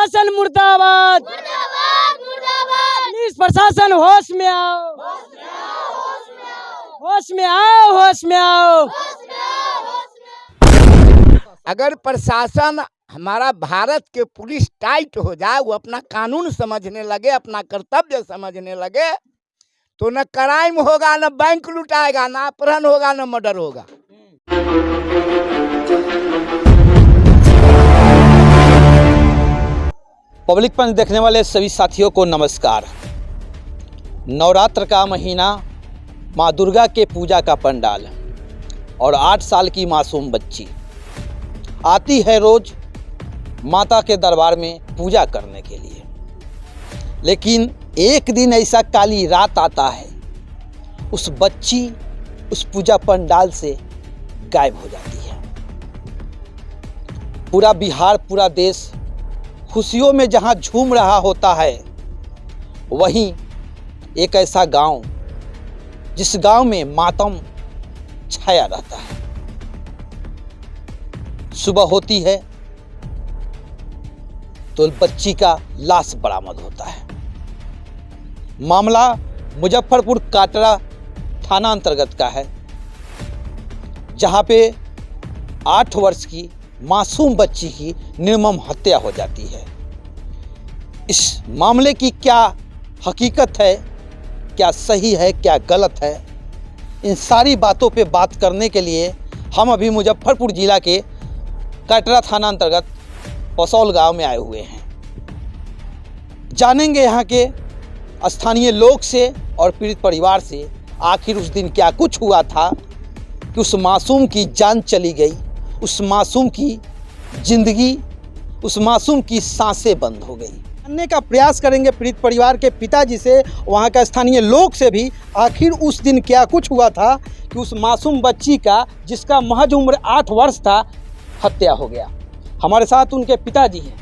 प्रशासन मुर्दाबाद, पुलिस प्रशासन होश में आओ, होश में आओ, होश में आओ। अगर प्रशासन हमारा भारत के पुलिस टाइट हो जाए, वो अपना कानून समझने लगे, अपना कर्तव्य समझने लगे, तो न क्राइम होगा, न बैंक लुटाएगा, न अपहरण होगा, न मर्डर होगा। पब्लिक पंच देखने वाले सभी साथियों को नमस्कार। नवरात्र का महीना, माँ दुर्गा के पूजा का पंडाल और 8 साल की मासूम बच्ची आती है रोज माता के दरबार में पूजा करने के लिए। लेकिन एक दिन ऐसा काली रात आता है, उस बच्ची उस पूजा पंडाल से गायब हो जाती है। पूरा बिहार, पूरा देश खुशियों में जहां झूम रहा होता है, वहीं एक ऐसा गांव जिस गांव में मातम छाया रहता है। सुबह होती है तो बच्ची का लाश बरामद होता है। मामला मुजफ्फरपुर काटरा थाना अंतर्गत का है, जहां पे 8 वर्ष की मासूम बच्ची की निर्मम हत्या हो जाती है। इस मामले की क्या हकीकत है, क्या सही है, क्या गलत है, इन सारी बातों पे बात करने के लिए हम अभी मुजफ्फरपुर जिला के काटरा थाना अंतर्गत पसौल गांव में आए हुए हैं। जानेंगे यहाँ के स्थानीय लोग से और पीड़ित परिवार से आखिर उस दिन क्या कुछ हुआ था कि उस मासूम की जान चली गई, उस मासूम की जिंदगी, उस मासूम की सांसें बंद हो गई। जानने का प्रयास करेंगे पीड़ित परिवार के पिताजी से, वहाँ का स्थानीय लोग से भी, आखिर उस दिन क्या कुछ हुआ था कि उस मासूम बच्ची का, जिसका महज उम्र 8 वर्ष था, हत्या हो गया। हमारे साथ उनके पिताजी हैं।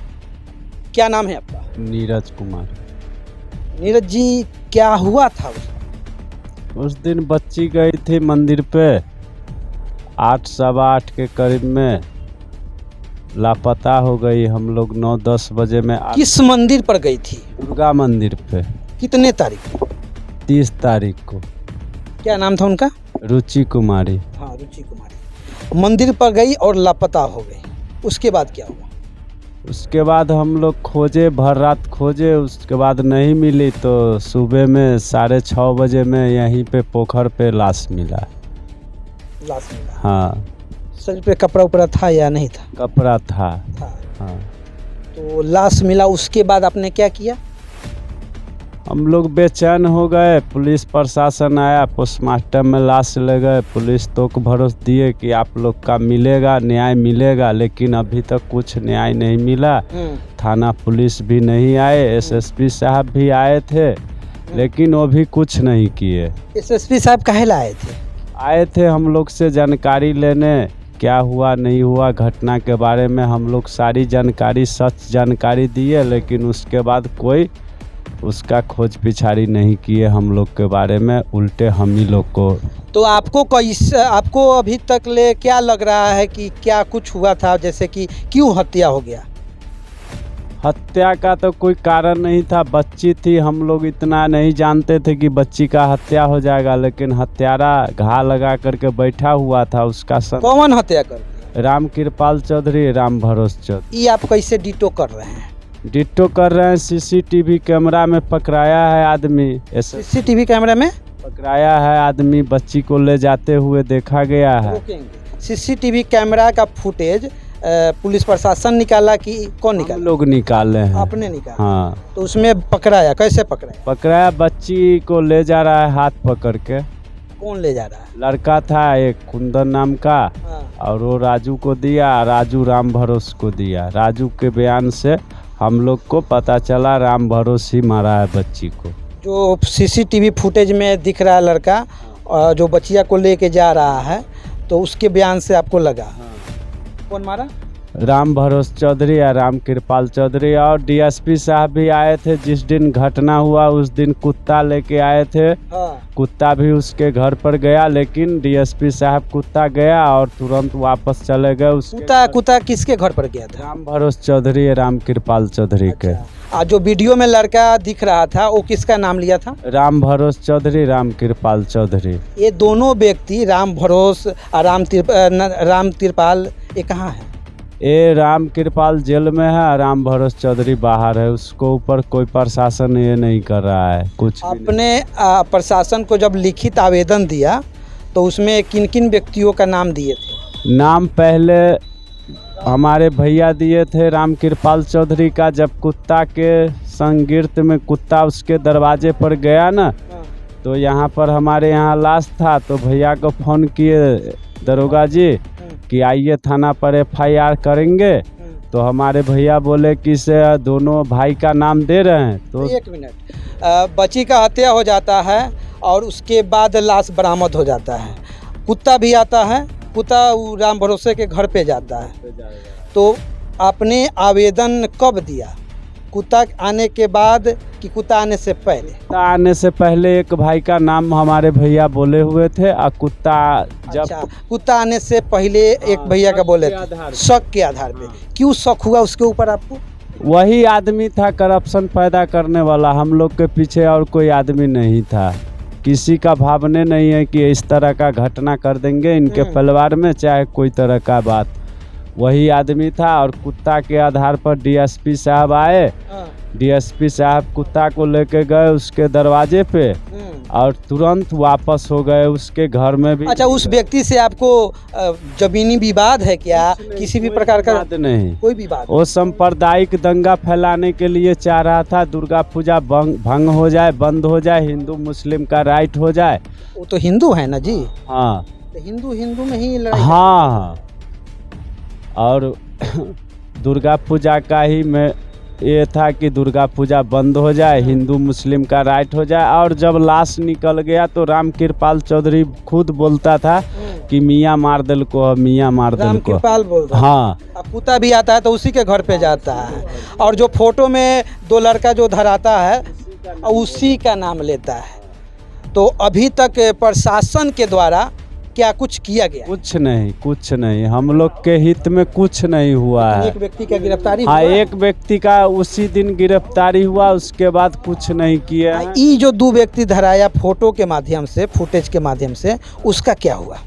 क्या नाम है आपका? नीरज कुमार। नीरज जी, क्या हुआ था उस दिन बच्ची गई थी मंदिर पे 8 सवा 8 के करीब में, लापता हो गई। हम लोग 9-10 बजे में। किस मंदिर पर गई थी? दुर्गा मंदिर पे। कितने तारीख को? 30 तारीख को। क्या नाम था उनका? रुचि कुमारी। हाँ, रुचि कुमारी। मंदिर पर गई और लापता हो गई। उसके बाद क्या हुआ? उसके बाद हम लोग खोजे, भर रात खोजे, उसके बाद नहीं मिली तो सुबह में 6:30 बजे में यहीं पे पोखर पे लाश मिला। लाश मिला? हाँ। शरीर पे कपड़ा उपड़ा था या नहीं था? कपड़ा था। हाँ। तो लाश मिला, उसके बाद आपने क्या किया? हम लोग बेचैन हो गए। पुलिस प्रशासन आया, पोस्टमार्टम में लाश ले गए। पुलिस तो को भरोसा दिए कि आप लोग का मिलेगा, न्याय मिलेगा, लेकिन अभी तक कुछ न्याय नहीं मिला। थाना पुलिस भी नहीं आए, एसएसपी साहब भी आए थे, लेकिन वो भी कुछ नहीं किए। एसएसपी साहब काहे ला आए थे? आए थे हम लोग से जानकारी लेने, क्या हुआ नहीं हुआ घटना के बारे में। हम लोग सारी जानकारी, सच जानकारी दिए, लेकिन उसके बाद कोई उसका खोज पिछाड़ी नहीं किए हम लोग के बारे में, उल्टे हम ही लोग को। तो आपको अभी तक ले क्या लग रहा है कि क्या कुछ हुआ था, जैसे कि क्यों हत्या हो गया? हत्या का तो कोई कारण नहीं था, बच्ची थी। हम लोग इतना नहीं जानते थे कि बच्ची का हत्या हो जाएगा, लेकिन हत्यारा घा लगा करके बैठा हुआ था। उसका कौन हत्या कर दिया? राम कृपाल चौधरी, राम भरोस चौधरी। ये आप कैसे डिटो कर रहे हैं? डिटो कर रहे हैं, सीसीटीवी कैमरा में पकड़ाया है आदमी। सीसीटीवी कैमरा में पकड़ाया है आदमी, बच्ची को ले जाते हुए देखा गया है। सीसीटीवी कैमरा का फुटेज पुलिस प्रशासन निकाला कि कौन निकाला? हम लोग निकाले हैं। आपने निकाला? हाँ। तो उसमें पकड़ाया, कैसे पकड़ाया? पकड़ाया, बच्ची को ले जा रहा है हाथ पकड़ के। कौन ले जा रहा है? लड़का था एक कुंदन नाम का। हाँ। और वो राजू को दिया, राजू राम भरोस को दिया। राजू के बयान से हम लोग को पता चला राम भरोस ही मारा है बच्ची को। जो सीसीटीवी फुटेज में दिख रहा है लड़का जो बच्चिया को लेके जा रहा है, तो उसके बयान से आपको लगा? हाँ। कौन मारा? राम भरोस चौधरी या राम कृपाल चौधरी, और डीएसपी साहब भी आए थे। जिस दिन घटना हुआ उस दिन कुत्ता लेके आए थे। हाँ। कुत्ता भी उसके घर पर गया, लेकिन डीएसपी साहब कुत्ता गया और तुरंत वापस चले गए। उसके कुत्ता किसके घर पर गया था? राम भरोस चौधरी या राम कृपाल चौधरी के। जो वीडियो में लड़का दिख रहा था वो किसका नाम लिया था? राम भरोस चौधरी, राम कृपाल चौधरी। ये दोनों व्यक्ति राम भरोस और राम तिरपाल ये कहाँ है? ये राम कृपाल जेल में है, राम भरोस चौधरी बाहर है। उसको ऊपर कोई प्रशासन ये नहीं कर रहा है कुछ भी आपने प्रशासन को जब लिखित आवेदन दिया तो उसमें किन किन व्यक्तियों का नाम दिए थे? नाम पहले हमारे भैया दिए थे राम कृपाल चौधरी का। जब कुत्ता के संगिर्त में कुत्ता उसके दरवाजे पर गया ना, तो यहाँ पर हमारे यहाँ लाश था, तो भैया को फ़ोन किए दरोगा जी कि आइए थाना पर एफआईआर करेंगे। तो हमारे भैया बोले कि से दोनों भाई का नाम दे रहे हैं। तो एक मिनट, बच्ची का हत्या हो जाता है और उसके बाद लाश बरामद हो जाता है, कुत्ता भी आता है, कुत्ता राम भरोसे के घर पे जाता है। तो आपने आवेदन कब दिया? कुत्ता आने के बाद कि कुत्ता आने से पहले? कुत्ता आने से पहले एक भाई का नाम हमारे भैया बोले हुए थे, और कुत्ता जब कुत्ता आने से पहले एक भैया का बोले थे, शक के आधार पे। क्यों शक हुआ उसके ऊपर आपको? वही आदमी था करप्शन पैदा करने वाला, हम लोग के पीछे और कोई आदमी नहीं था। किसी का भावने नहीं है कि इस तरह का घटना कर देंगे इनके परिवार में, चाहे कोई तरह का बात। वही आदमी था। और कुत्ता के आधार पर डीएसपी साहब आए। डीएसपी साहब कुत्ता को लेके गए उसके दरवाजे पे और तुरंत वापस हो गए उसके घर में भी। अच्छा, उस व्यक्ति से आपको जमीनी विवाद है क्या? किसी भी प्रकार का नहीं, कोई विवाद? वो सांप्रदायिक दंगा फैलाने के लिए चाह रहा था, दुर्गा पूजा भंग हो जाए, बंद हो जाए, हिंदू मुस्लिम का राइट हो जाए। वो तो हिंदू है ना जी। हाँ, तो हिंदू में ही लड़ाई। हाँ, और दुर्गा पूजा का ही में ये था कि दुर्गा पूजा बंद हो जाए, हिंदू मुस्लिम का राइट हो जाए। और जब लाश निकल गया तो राम कृपाल चौधरी खुद बोलता था कि मियाँ मार दिल को, मियाँ मार दिल को। राम कृपाल बोल रहा है। हाँ। अब कुत्ता भी आता है तो उसी के घर पे जाता है, और जो फोटो में दो लड़का जो धराता है उसी का नाम लेता है। तो अभी तक प्रशासन के द्वारा क्या कुछ किया गया? कुछ नहीं, हम लोग के हित में कुछ नहीं हुआ है। एक व्यक्ति का गिरफ्तारी हाँ, हुआ? एक व्यक्ति का उसी दिन गिरफ्तारी हुआ, उसके बाद कुछ नहीं किया है। ये जो दो व्यक्ति धराया फोटो के माध्यम से, फुटेज के माध्यम से, उसका क्या हुआ?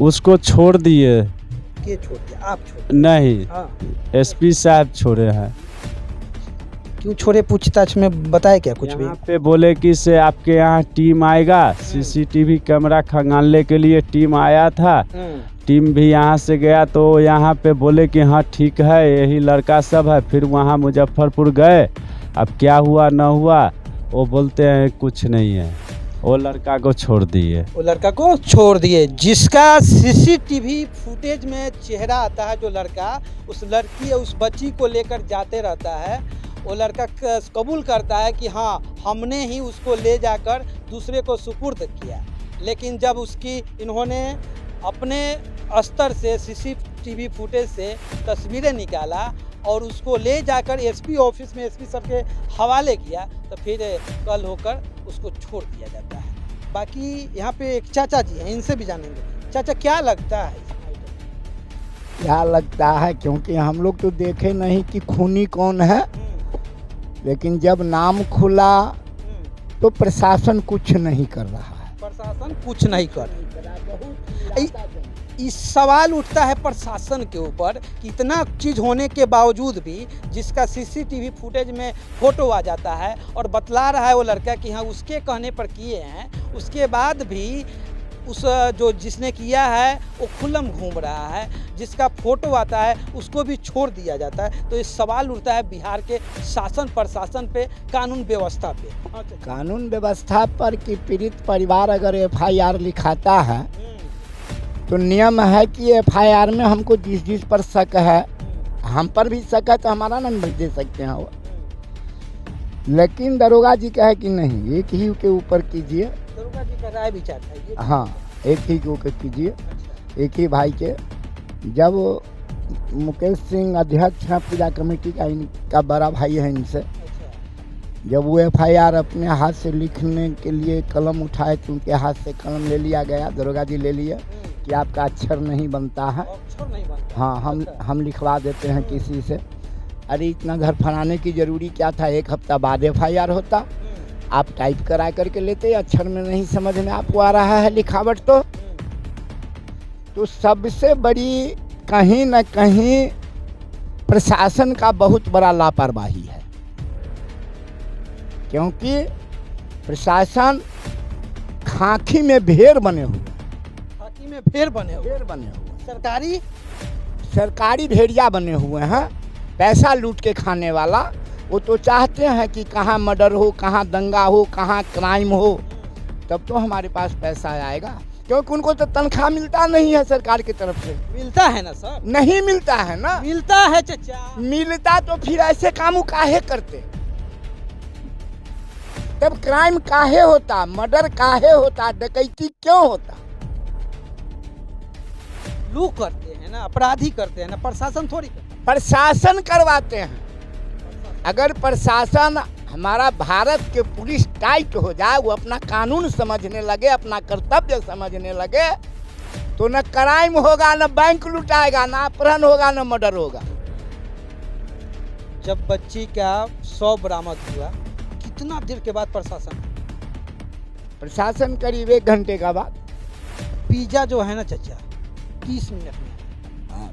उसको छोड़ दिए। के छोड़ दिया? आप छोड़? नहीं, हाँ। एसपी साहब छोड़े हैं। क्यों छोड़े? पूछताछ में बताया क्या कुछ भी? यहाँ पे बोले कि से आपके यहाँ टीम आएगा, सीसीटीवी कैमरा खंगालने के लिए टीम आया था। टीम भी यहाँ से गया तो यहाँ पे बोले कि हाँ ठीक है, यही लड़का सब है। फिर वहाँ मुजफ्फरपुर गए, अब क्या हुआ न हुआ वो बोलते हैं कुछ नहीं है। वो लड़का को छोड़ दिए। वो लड़का को छोड़ दिए जिसका सीसीटीवी फुटेज में चेहरा आता है। जो लड़का उस लड़की या उस बच्ची को लेकर जाते रहता है, वो लड़का कबूल करता है कि हाँ हमने ही उसको ले जाकर दूसरे को सुपुर्द किया। लेकिन जब उसकी इन्होंने अपने स्तर से सीसीटीवी फुटेज से तस्वीरें निकाला और उसको ले जाकर एसपी ऑफिस में एसपी सर के हवाले किया, तो फिर कल होकर उसको छोड़ दिया जाता है। बाकी यहाँ पे एक चाचा जी हैं, इनसे भी जानेंगे। चाचा, क्या लगता है? क्या लगता है, क्योंकि हम लोग तो देखे नहीं कि खूनी कौन है, लेकिन जब नाम खुला तो प्रशासन कुछ नहीं कर रहा है। प्रशासन कुछ नहीं कर रहा। इस सवाल उठता है प्रशासन के ऊपर कि इतना चीज़ होने के बावजूद भी, जिसका सीसीटीवी फुटेज में फोटो आ जाता है और बतला रहा है वो लड़का कि हाँ उसके कहने पर किए हैं, उसके बाद भी उस जो जिसने किया है वो खुल्लम घूम रहा है, जिसका फोटो आता है उसको भी छोड़ दिया जाता है। तो इस सवाल उठता है बिहार के शासन प्रशासन पे, कानून व्यवस्था पे। कानून व्यवस्था पर कि पीड़ित परिवार अगर एफआईआर लिखाता है तो नियम है कि एफआईआर में हमको जिस पर शक है, हम पर भी शक है तो हमारा नंबर दे सकते हैं वो। लेकिन दरोगा जी कहे कि नहीं, एक ही के ऊपर कीजिए। दरोगा जी का राय विचार था? हाँ, एक ही के ऊपर कीजिए, एक ही भाई के। जब मुकेश सिंह अध्यक्ष हैं पूजा कमेटी का, इनका बड़ा भाई है इनसे। जब वो एफआईआर अपने हाथ से लिखने के लिए कलम उठाए तो उनके हाथ से कलम ले लिया गया, दरोगा जी ले लिए कि आपका अक्षर नहीं बनता है। हाँ, हम लिखवा देते हैं किसी से। अरे इतना घर फनाने की ज़रूरी क्या था, 1 हफ्ता बाद एफआईआर होता, आप टाइप करा करके लेते, अक्षर में नहीं समझ में आपको आ रहा है लिखावट तो सबसे बड़ी कहीं न कहीं प्रशासन का बहुत बड़ा लापरवाही है, क्योंकि प्रशासन खाकी में भेड़ बने हुए, सरकारी भेड़िया बने हुए हैं, पैसा लूट के खाने वाला। वो तो चाहते हैं कि कहाँ मर्डर हो, कहाँ दंगा हो, कहाँ क्राइम हो, तब तो हमारे पास पैसा आएगा, क्योंकि उनको तो तनख्वाह मिलता नहीं है सरकार की तरफ से। मिलता है ना सर? नहीं मिलता है ना। मिलता है चचा। मिलता तो फिर ऐसे काम काहे करते, तब क्राइम काहे होता, मर्डर काहे होता, डकैती क्यों होता? लोग करते हैं ना, अपराधी करते हैं ना, प्रशासन थोड़ी करता है। प्रशासन करवाते हैं। अगर प्रशासन हमारा भारत के पुलिस टाइट हो जाए, वो अपना कानून समझने लगे, अपना कर्तव्य समझने लगे, तो न क्राइम होगा, न बैंक लुटाएगा, न अपहरण होगा, न मर्डर होगा। जब बच्ची का 100 बरामद हुआ, कितना देर के बाद प्रशासन करीब 1 घंटे का बाद। पिज्जा जो है ना चचा 30 मिनट में। हाँ,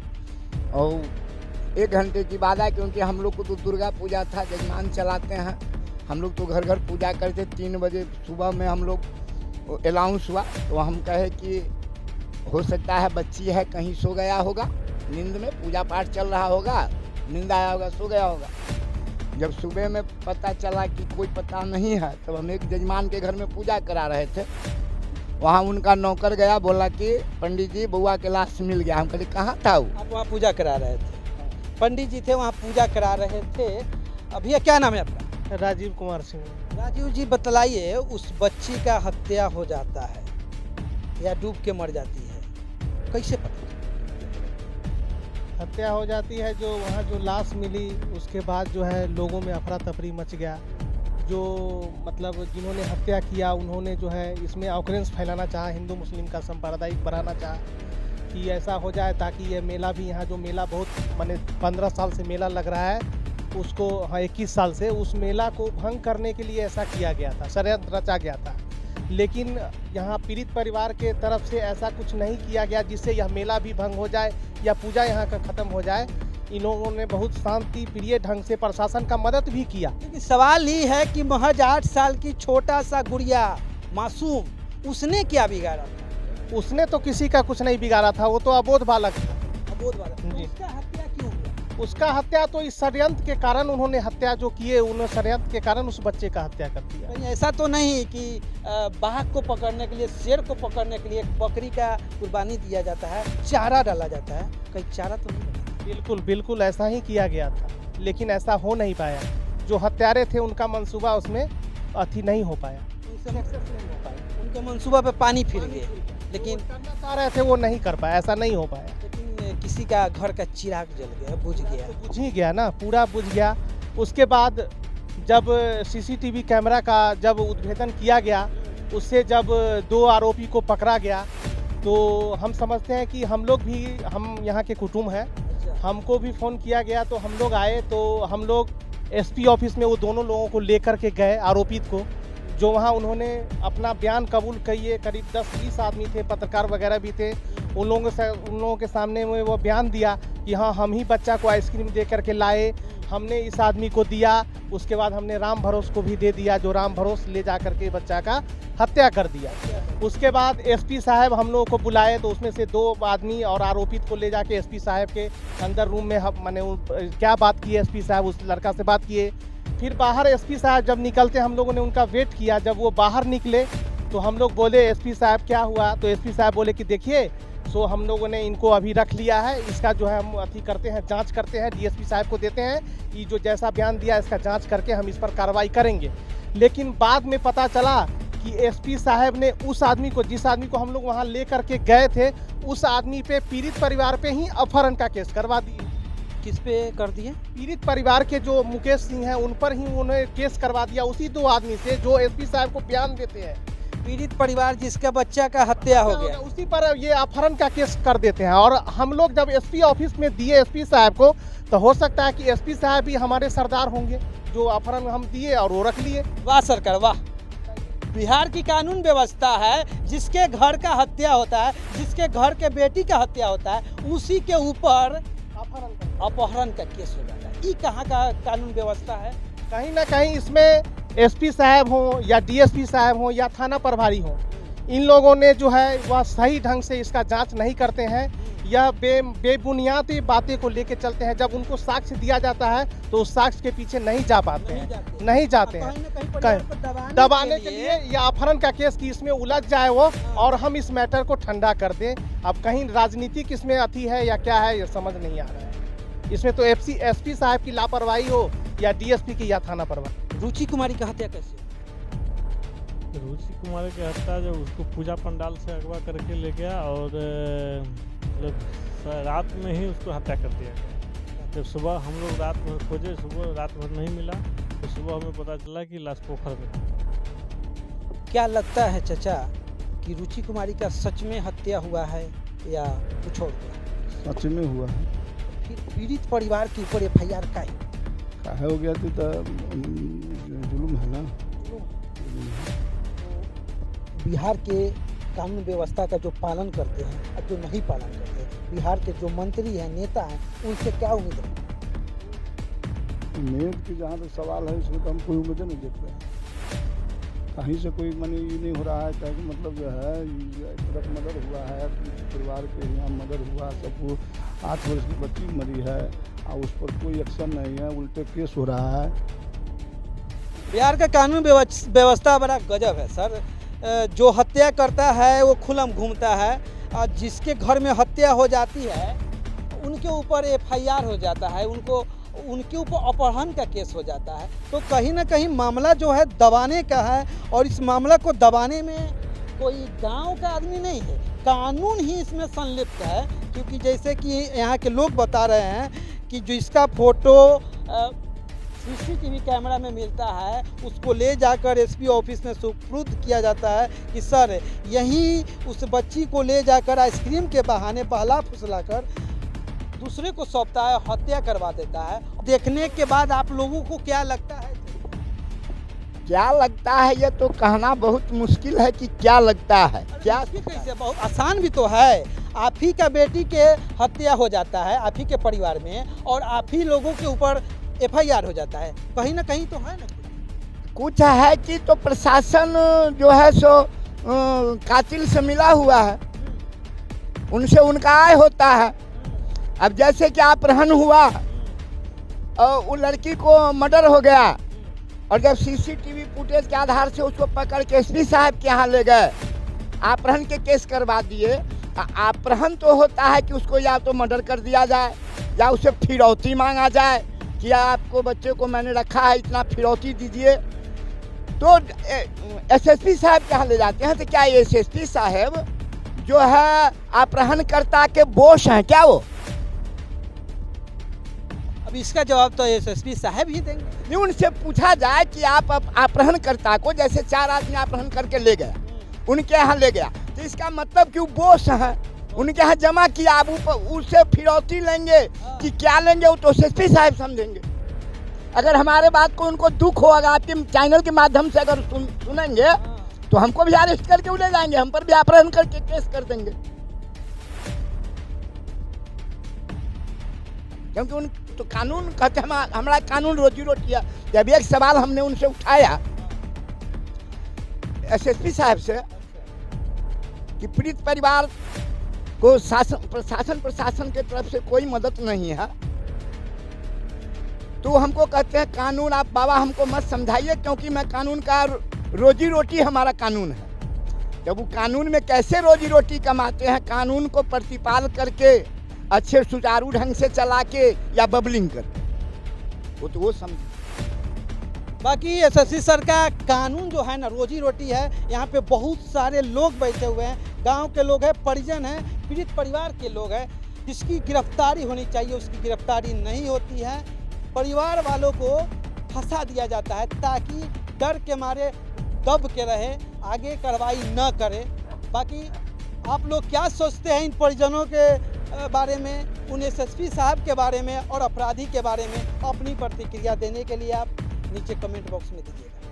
और 1 घंटे की बात है, क्योंकि हम लोग को तो दुर्गा पूजा था, जजमान चलाते हैं, हम लोग तो घर घर पूजा करते। 3 बजे सुबह में हम लोग अनाउंस हुआ, तो हम कहे कि हो सकता है बच्ची है, कहीं सो गया होगा, नींद में पूजा पाठ चल रहा होगा, नींद आया होगा, सो गया होगा। जब सुबह में पता चला कि कोई पता नहीं है, तब हम एक जजमान के घर में पूजा करा रहे थे, वहाँ उनका नौकर गया, बोला कि पंडित जी बउआ के लाश मिल गया। हम कहे कहाँ था वो? आप वहाँ पूजा करा रहे थे? पंडित जी थे वहाँ पूजा करा रहे थे। अभी क्या नाम है आपका? राजीव कुमार सिंह। राजीव जी बतलाइए, उस बच्ची का हत्या हो जाता है या डूब के मर जाती है, कैसे पता? हत्या हो जाती है, जो वहाँ जो लाश मिली उसके बाद जो है लोगों में अफरा तफरी मच गया। जो मतलब जिन्होंने हत्या किया उन्होंने जो है इसमें ऑकरेंस फैलाना चाहा, हिंदू मुस्लिम का सांप्रदायिक बढ़ाना चाहा कि ऐसा हो जाए ताकि ये मेला भी, यहाँ जो मेला बहुत माने 15 साल से मेला लग रहा है, उसको 21 साल से उस मेला को भंग करने के लिए ऐसा किया गया था, षड्यंत्र रचा गया था। लेकिन यहाँ पीड़ित परिवार के तरफ से ऐसा कुछ नहीं किया गया जिससे यह मेला भी भंग हो जाए या पूजा यहाँ का ख़त्म हो जाए। इन लोगों ने बहुत शांति प्रिय ढंग से प्रशासन का मदद भी किया। लेकिन सवाल ही है कि महज 8 साल की छोटा सा गुड़िया मासूम, उसने क्या बिगाड़ा था? उसने तो किसी का कुछ नहीं बिगाड़ा था, वो तो अबोध बालक था। अबोध बालक। जी। उसका हत्या क्यों हुआ? उसका हत्या तो इस षड्यंत्र के कारण उन्होंने हत्या जो किए, उन्होंने षड्यंत्र के कारण उस बच्चे का हत्या कर दिया। कहीं ऐसा तो नहीं कि बाघ को पकड़ने के लिए, शेर को पकड़ने के लिए एक बकरी का कुर्बानी दिया जाता है, चारा डाला जाता है, कहीं चारा तो नहीं? बिल्कुल ऐसा ही किया गया था, लेकिन ऐसा हो नहीं पाया। जो हत्यारे थे उनका मंसूबा उसमें अथी नहीं हो पाया, उनके मंसूबा पे पानी फिर गए, लेकिन करना चाह रहे थे वो नहीं कर पाया, ऐसा नहीं हो पाया। लेकिन किसी का घर का चिराग जल गया, बुझ गया। तो बुझ ही गया ना, पूरा बुझ गया। उसके बाद जब सीसीटीवी कैमरा का जब उद्भेदन किया गया, उससे जब 2 आरोपी को पकड़ा गया, तो हम समझते हैं कि हम लोग भी, हम यहाँ के कुटुंब हैं, हमको भी फ़ोन किया गया, तो हम लोग आए, तो हम लोग एसपी ऑफिस में वो दोनों लोगों को लेकर के गए, आरोपित को, जो वहाँ उन्होंने अपना बयान कबूल किए। करीब 10-20 आदमी थे, पत्रकार वगैरह भी थे। उन लोगों के सामने में वो बयान दिया कि हाँ, हम ही बच्चा को आइसक्रीम दे करके लाए, हमने इस आदमी को दिया। उसके बाद हमने राम भरोस को भी दे दिया, जो राम भरोस ले जा करके बच्चा का हत्या कर दिया। उसके बाद एसपी साहब हम लोगों को बुलाए, तो उसमें से 2 आदमी और आरोपित को ले जाके एसपी साहब के अंदर रूम में हम मैंने क्या बात की, एसपी साहब उस लड़का से बात किए। फिर बाहर एसपी साहब जब निकलते, हम लोगों ने उनका वेट किया। जब वो बाहर निकले तो हम लोग बोले, एसपी साहब क्या हुआ? तो एसपी साहब बोले कि देखिए, सो हम लोगों ने इनको अभी रख लिया है, इसका जो है हम अथी करते हैं, जांच करते हैं, डीएसपी साहब को देते हैं, ये जो जैसा बयान दिया इसका जांच करके हम इस पर कार्रवाई करेंगे। लेकिन बाद में पता चला कि एसपी साहब ने उस आदमी को, जिस आदमी को हम लोग वहाँ ले करके गए थे, उस आदमी पे, पीड़ित परिवार पे ही अपहरण का केस करवा दिए। किस पे कर दिए? पीड़ित परिवार के जो मुकेश सिंह हैं उन पर ही उन्होंने केस करवा दिया, उसी 2 आदमी से जो एसपी साहब को बयान देते हैं। पीड़ित परिवार जिसका बच्चा का हत्या हो गया, उसी पर ये अपहरण का केस कर देते हैं। और हम लोग जब एसपी ऑफिस में दिए एसपी साहब को, तो हो सकता है कि एसपी साहब भी हमारे सरदार होंगे, जो अपहरण हम दिए और वो रख लिए। वाह सरकार वाह। बिहार की कानून व्यवस्था है, जिसके घर का हत्या होता है, जिसके घर के बेटी का हत्या होता है, उसी के ऊपर अपहरण का केस हो जाता है। ये कहाँ का कानून व्यवस्था है? कहीं ना कहीं इसमें एसपी साहब हो या डीएसपी साहब हो या थाना प्रभारी हो, इन लोगों ने जो है वह सही ढंग से इसका जांच नहीं करते हैं। यह बेबुनियादी बातें को लेके चलते हैं। जब उनको साक्ष्य दिया जाता है तो उस साक्ष्य के पीछे नहीं जा पाते हैं, नहीं जाते हैं दबाने के लिए या अपहरण का केस कि इसमें उलझ जाए वो और हम इस मैटर को ठंडा कर दें। अब कहीं राजनीतिक इसमें अथी है या क्या है, ये समझ नहीं आ रहा है। इसमें तो एसपी साहब की लापरवाही हो या डीएसपी की या थाना प्रभारी। रुचि कुमारी का हत्या कैसे? रुचि कुमारी की हत्या जो उसको पूजा पंडाल से अगवा करके ले गया और मतलब रात में ही उसको हत्या कर दिया गया। जब सुबह हम लोग रात भर खोजे, सुबह रात भर नहीं मिला, तो सुबह हमें पता चला कि लाश पोखर में। क्या लगता है चाचा कि रुचि कुमारी का सच में हत्या हुआ है या कुछ और हुआ? सच में हुआ है। फिर पीड़ित परिवार के ऊपर एफआईआर काहे हो गया तो जुलूम है ना। बिहार के कानून व्यवस्था का जो पालन करते हैं और जो नहीं पालन करते, बिहार के जो मंत्री हैं, नेता हैं, उनसे क्या उम्मीद है? उम्मीद की जहाँ तक सवाल है, इसमें तो हम कोई उम्मीद नहीं देख रहे हैं। कहीं से कोई मनी ये नहीं हो रहा है क्या कि मतलब जो है तरफ मर्डर हुआ है, परिवार के यहाँ मर्डर हुआ, सब 8 वर्ष की बच्ची मरी है और उस पर कोई एक्शन नहीं है, उल्टे केस हो रहा है। बिहार का कानून व्यवस्था बड़ा गजब है सर। जो हत्या करता है वो खुलम घूमता है, और जिसके घर में हत्या हो जाती है उनके ऊपर एफआईआर हो जाता है, उनके ऊपर अपहरण का केस हो जाता है। तो कहीं ना कहीं मामला जो है दबाने का है, और इस मामला को दबाने में कोई गांव का आदमी नहीं है, कानून ही इसमें संलिप्त है। क्योंकि जैसे कि यहाँ के लोग बता रहे हैं कि जो इसका फोटो सीसीटीवी कैमरा में मिलता है, उसको ले जाकर एसपी ऑफिस में सुपुर्द किया जाता है कि सर यहीं उस बच्ची को ले जाकर आइसक्रीम के बहाने बहला फुसला कर दूसरे को सौंपता है, हत्या करवा देता है। देखने के बाद आप लोगों को क्या लगता है? क्या लगता है ये तो कहना बहुत मुश्किल है कि क्या लगता है। क्या कैसे? बहुत आसान भी तो है। आप ही का बेटी के हत्या हो जाता है आप ही के परिवार में, और आप ही लोगों के ऊपर एफआईआर हो जाता है। कहीं ना कहीं तो है ना कुछ है कि तो प्रशासन जो है सो कातिल से मिला हुआ है, उनसे उनका आय होता है। अब जैसे कि अपहरण हुआ और वो लड़की को मर्डर हो गया, और जब सीसीटीवी फुटेज के आधार से उसको पकड़ के एसपी साहब के यहाँ ले गए, अपहरण के केस करवा दिए। अपहरण तो होता है कि उसको या तो मर्डर कर दिया जाए या उसे फिरौती मांगा जाए कि आपको बच्चे को मैंने रखा है, इतना फिरौती दीजिए। तो एसएसपी साहब के यहाँ ले जाते हैं। तो क्या एसएसपी साहब जो है अपहरणकर्ता के बॉस हैं क्या वो? अब इसका जवाब तो एसएसपी साहब ही देंगे। नहीं, उनसे पूछा जाए कि आप अपहरणकर्ता को, जैसे 4 आदमी अपहरण करके ले गया, उनके यहाँ ले गया, तो इसका मतलब कि वो बॉस हैं, उनके यहाँ जमा किया, आप उससे फिरौती लेंगे कि क्या लेंगे वो तो एसएसपी साहब समझेंगे। अगर हमारे बात को उनको दुख होगा, आपके चैनल के माध्यम से अगर सुनेंगे तो हमको भी अरेस्ट करके वो ले जाएंगे, हम पर भी अपहरण करके केस कर देंगे। क्योंकि उन तो कानून कहते हैं हमारा कानून रोजी रोटी है। जब एक सवाल हमने उनसे उठाया एसएसपी साहब से कि पीड़ित परिवार को प्रशासन के तरफ से कोई मदद नहीं है, तो हमको कहते हैं कानून आप बाबा हमको मत समझाइए, क्योंकि मैं कानून का रोजी रोटी हमारा कानून है। जब वो कानून में कैसे रोजी रोटी कमाते हैं, कानून को प्रतिपाल करके अच्छे सुचारू ढंग से चला के या बबलिंग करके, वो तो वो समझ। बाकी एसएसपी सर का कानून जो है ना रोजी रोटी है। यहाँ पे बहुत सारे लोग बैठे हुए हैं, गांव के लोग हैं, परिजन हैं, पीड़ित परिवार के लोग हैं। जिसकी गिरफ्तारी होनी चाहिए उसकी गिरफ्तारी नहीं होती है। परिवार वालों को फंसा दिया जाता है ताकि डर के मारे दब के रहे, आगे कार्रवाई न करे। बाकी आप लोग क्या सोचते हैं इन परिजनों के बारे में, उन एसएसपी साहब के बारे में और अपराधी के बारे में? अपनी प्रतिक्रिया देने के लिए आप नीचे कमेंट बॉक्स में दीजिएगा।